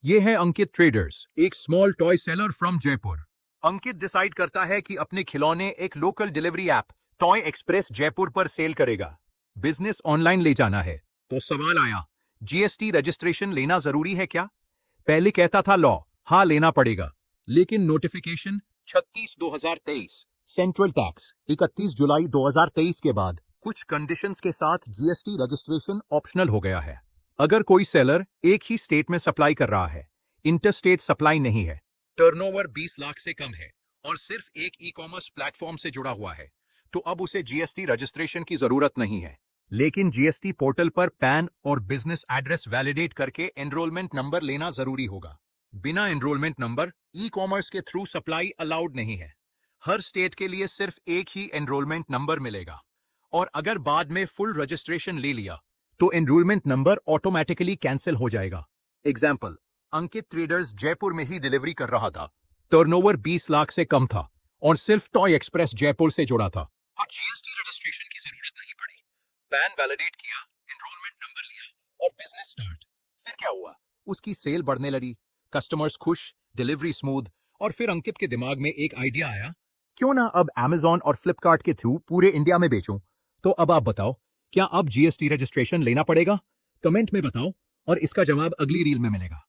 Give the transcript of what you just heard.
ये है अंकित ट्रेडर्स, एक small toy seller from Jaipur. Ankit decide करता है कि अपने खिलौने एक local delivery app toy express Jaipur पर सेल करेगा। बिजनेस ऑनलाइन ले जाना है तो सवाल आया, जीएसटी रजिस्ट्रेशन लेना जरूरी है क्या? पहले कहता था लॉ, हाँ लेना पड़ेगा, लेकिन नोटिफिकेशन 36/2023 सेंट्रल टैक्स 31 जुलाई 2023 के बाद कुछ कंडीशंस के साथ जीएसटी रजिस्ट्रेशन ऑप्शनल हो गया है। अगर कोई सेलर एक ही स्टेट में सप्लाई कर रहा है, इंटरस्टेट सप्लाई नहीं है, टर्नओवर 20 लाख से कम है और सिर्फ एक ई कॉमर्स प्लेटफॉर्म से जुड़ा हुआ है, तो अब उसे जीएसटी रजिस्ट्रेशन की जरूरत नहीं है। लेकिन जीएसटी पोर्टल पर पैन और बिजनेस एड्रेस वैलिडेट करके एनरोलमेंट नंबर लेना जरूरी होगा। बिना एनरोलमेंट नंबर ई कॉमर्स के थ्रू सप्लाई अलाउड नहीं है। हर स्टेट के लिए सिर्फ एक ही एनरोलमेंट नंबर मिलेगा और अगर बाद में फुल रजिस्ट्रेशन ले लिया तो एनरोलमेंट नंबर ऑटोमेटिकली कैंसिल हो जाएगा। एग्जाम्पल, अंकित ट्रेडर्स जयपुर में ही डिलीवरी कर रहा था, टर्नओवर 20 लाख से कम था और सिर्फ टॉय एक्सप्रेस जयपुर से जुड़ा था और जीएसटी रजिस्ट्रेशन की जरूरत नहीं पड़ी। पैन वैलिडेट किया, एनरोलमेंट नंबर लिया और बिजनेस स्टार्ट। फिर क्या हुआ? उसकी सेल बढ़ने लगी, कस्टमर्स खुश, डिलीवरी स्मूथ। और फिर अंकित के दिमाग में एक आइडिया आया, क्यों ना अब Amazon और फ्लिपकार्ट के थ्रू पूरे इंडिया में बेचूं। तो अब आप बताओ, क्या अब जीएसटी रजिस्ट्रेशन लेना पड़ेगा? कमेंट में बताओ और इसका जवाब अगली रील में मिलेगा।